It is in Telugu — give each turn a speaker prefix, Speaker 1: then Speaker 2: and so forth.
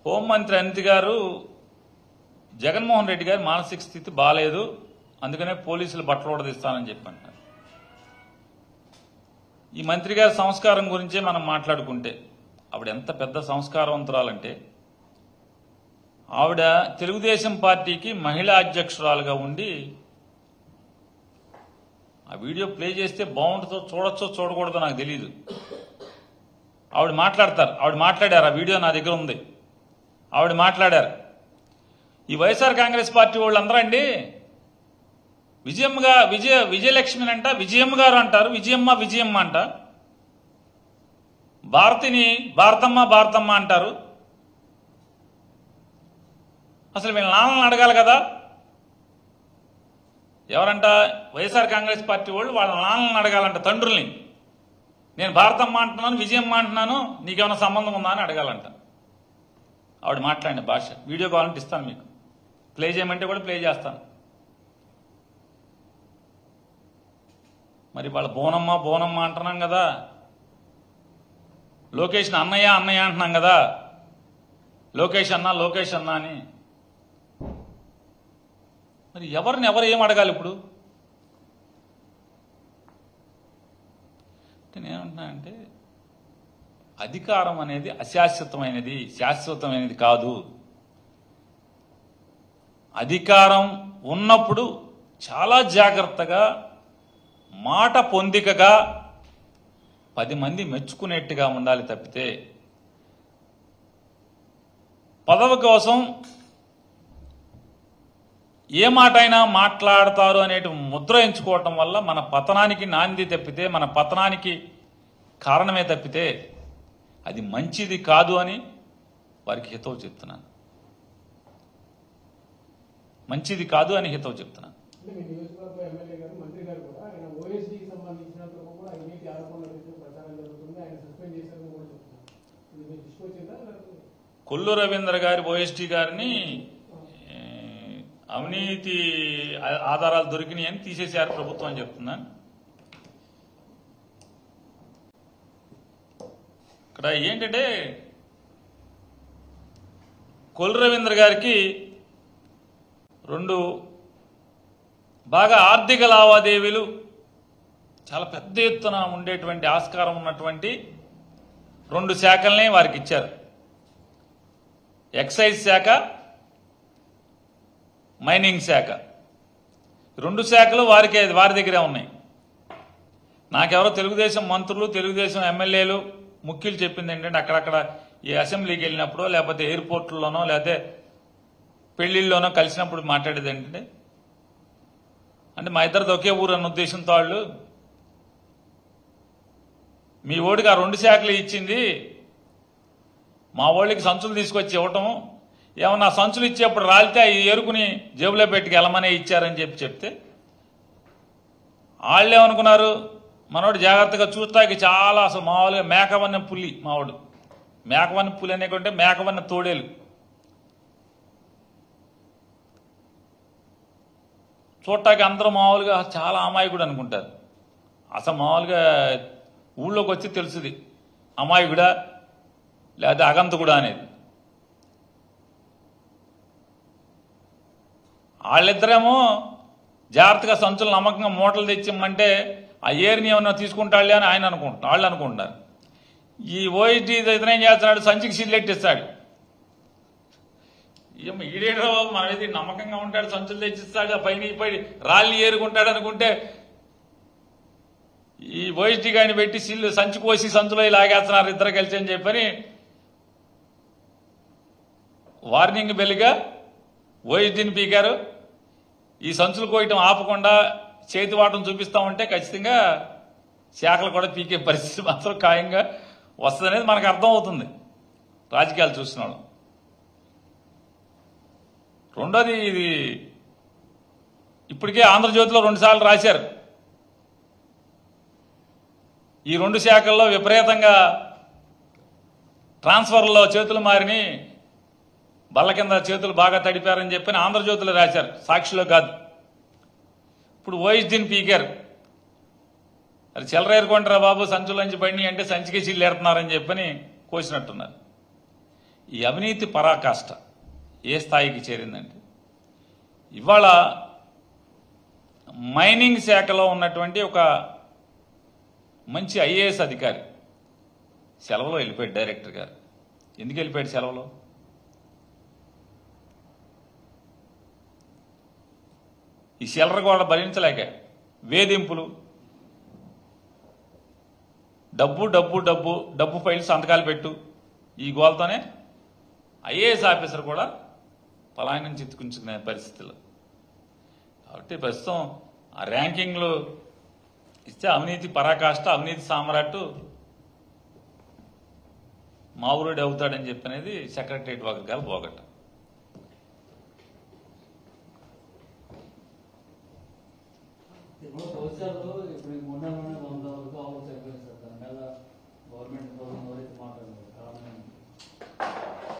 Speaker 1: హోంమంత్రి అనిత గారు జగన్మోహన్ రెడ్డి గారి మానసిక స్థితి బాలేదు, అందుకనే పోలీసులు బట్టలు ఉడదీస్తానని చెప్పంటారు. ఈ మంత్రి గారి సంస్కారం గురించే మనం మాట్లాడుకుంటే ఆవిడ ఎంత పెద్ద సంస్కారవంతురాలంటే, ఆవిడ తెలుగుదేశం పార్టీకి మహిళా అధ్యక్షురాలుగా ఉండి, ఆ వీడియో ప్లే చేస్తే బాగుంటుందో చూడొచ్చో చూడకూడదో నాకు తెలియదు. ఆవిడ మాట్లాడారు, ఆ వీడియో నా దగ్గర ఉంది. ఆవిడ మాట్లాడారు, ఈ వైఎస్ఆర్ కాంగ్రెస్ పార్టీ వాళ్ళందరూ అండి విజయలక్ష్మిని అంట విజయమ్మ గారు అంటారు, విజయమ్మ అంట, భారతిని భారతమ్మ అంటారు. అసలు వీళ్ళ నాన్నలను అడగాలి కదా. ఎవరంట? వైఎస్ఆర్ కాంగ్రెస్ పార్టీ వాళ్ళు వాళ్ళ నాన్నలను అడగాలంట, తండ్రుల్ని. నేను భారతమ్మ అంటున్నాను, విజయమ్మ అంటున్నాను, నీకేమైనా సంబంధం ఉందా అని అడగాలంట. ఆవిడ మాట్లాడిన భాష వీడియో కావాలంటే ఇస్తాను, మీకు ప్లే చేయమంటే కూడా ప్లే చేస్తాను. మరి వాళ్ళ బోనమ్మ అంటున్నాం కదా, లోకేష్ అన్నయ్య అంటున్నాం కదా, లోకేష్ అన్న అని. మరి ఎవరు ఏం అడగాలి ఇప్పుడు? నేనేమంటున్నానంటే, అధికారం అనేది అశాశ్వతమైనది, శాశ్వతమైనది కాదు. అధికారం ఉన్నప్పుడు చాలా జాగ్రత్తగా, మాట పొందికగా, 10 మంది మెచ్చుకునేట్టుగా ఉండాలి తప్పితే, పదవి కోసం ఏ మాట అయినా మాట్లాడతారు అనేటి ముద్ర ఎంచుకోవటం వల్ల మన పతనానికి నాంది తప్పితే, మన పతనానికి కారణమే తప్పితే అది మంచిది కాదు అని వారికి హితవు చెప్తున్నాను. మంచిది కాదు అని హితవు చెప్తున్నాను. కొల్లు రవీంద్ర గారి ఓఎస్టీ గారిని అవినీతి ఆధారాలు దొరికినాయి అని తీసేశారు ప్రభుత్వం అని చెప్తున్నాను. ఇక్కడ ఏంటంటే, కొల్లు రవీంద్ర గారికి 2 బాగా ఆర్థిక లావాదేవీలు చాలా పెద్ద ఎత్తున ఉండేటువంటి ఆస్కారం ఉన్నటువంటి 2 శాఖల్ని వారికి ఇచ్చారు. ఎక్సైజ్ శాఖ, మైనింగ్ శాఖ. 2 శాఖలు వారి దగ్గరే ఉన్నాయి. నాకెవరో తెలుగుదేశం మంత్రులు, తెలుగుదేశం ఎమ్మెల్యేలు ముఖ్యులు చెప్పింది ఏంటంటే, అక్కడక్కడ ఈ అసెంబ్లీకి వెళ్ళినప్పుడు, లేకపోతే ఎయిర్పోర్ట్లలోనో, లేకపోతే పెళ్లిళ్ళలోనో కలిసినప్పుడు మాట్లాడేది ఏంటంటే, అంటే మా ఇద్దరిది ఒకే ఊరు అన్న ఉద్దేశంతో వాళ్ళు, మీ ఓడికి ఆ 2 శాఖలు ఇచ్చింది, మా ఓళ్ళకి సంచులు తీసుకొచ్చి ఇవ్వటం, ఏమన్నా సంచులు ఇచ్చేప్పుడు రాలితే అవి ఏరుకుని జేబులో పెట్టుకు వెళ్ళమనే ఇచ్చారని చెప్తే, వాళ్ళేమనుకున్నారు, మనోడు జాగ్రత్తగా చూస్తాకి చాలా అసలు మామూలుగా మేకవన్న పులి, మావాడు మేకవన్న పులి అనేకంటే మేకవన్న తోడేలు. చూడటానికి అందరూ మామూలుగా చాలా అమాయకుడు అనుకుంటారు. అసలు మామూలుగా ఊళ్ళోకి వచ్చి తెలుసుది అమాయకుడా లేదా అగంతకుడా అనేది. వాళ్ళిద్దరేమో జాగ్రత్తగా సంచులు నమ్మకంగా మూటలు తెచ్చిమ్మంటే ఆ ఏరిని ఏమన్నా తీసుకుంటాళ్ళే అని వాళ్ళు అనుకుంటున్నారు. ఈ ఓఎస్డీ ఇతనేం చేస్తున్నాడు, సంచికి సిల్లెట్టిస్తాడు. ఈడేడో మనది నమ్మకంగా ఉంటాడు, సంచులు తెచ్చిస్తాడు, ఆ పైన పై రాళ్ళు ఏరుకుంటాడు అనుకుంటే, ఈ ఓఎస్డీ గాని పెట్టి సంచి కోసి సంచులో లాగేస్తున్నారు ఇద్దరు కలిసి అని చెప్పని వార్నింగ్ బెల్గా ఓఎస్డీని పీకారు. ఈ సంచులు కోయటం ఆపకుండా చేతివాటం చూపిస్తా ఉంటే ఖచ్చితంగా శాఖలు కూడా పీకే పరిస్థితి మాత్రం ఖాయంగా వస్తుందనేది మనకు అర్థమవుతుంది రాజకీయాలు చూసిన వాళ్ళు. రెండోది, ఇది ఇప్పటికే ఆంధ్రజ్యోతిలో 2 సార్లు రాశారు. ఈ 2 శాఖల్లో విపరీతంగా ట్రాన్స్ఫర్లో చేతులు మారిని, బల్ల కింద చేతులు బాగా తడిపారని చెప్పని ఆంధ్రజ్యోతిలో రాశారు, సాక్షిలో కాదు. ఇప్పుడు ఓఎస్డీని పీకారు. అది చిల్లరేరుకుంటారా బాబు, సంచుల నుంచి బండి అంటే సంచికి చిల్లేరుతున్నారని చెప్పని కోసినట్టున్నారు. ఈ అవినీతి పరాకాష్ట ఏ స్థాయికి చేరిందంటే ఇవాళ మైనింగ్ శాఖలో ఉన్నటువంటి ఒక మంచి ఐఏఎస్ అధికారి సెలవులో వెళ్ళిపోయాడు. డైరెక్టర్ గారు ఎందుకు వెళ్ళిపోయాడు సెలవులో? ఈ సెలర కూడా భరించలేక వేధింపులు, డబ్బు డబ్బు డబ్బు డబ్బు ఫైల్స్ సంతకాలు పెట్టు, ఈ గోల్తోనే ఐఏఎస్ ఆఫీసర్ కూడా పలాయనం చిత్తుకుంచుకునే పరిస్థితులు. కాబట్టి ప్రస్తుతం ఆ ర్యాంకింగ్లు ఇస్తే అవినీతి పరాకాష్ట, అవినీతి సామ్రాట్ మావురుడు అవుతాడని చెప్పనేది సెక్రటరియట్ వర్గాలు పోగొట్ట.
Speaker 2: ఇప్పుడు మొన్న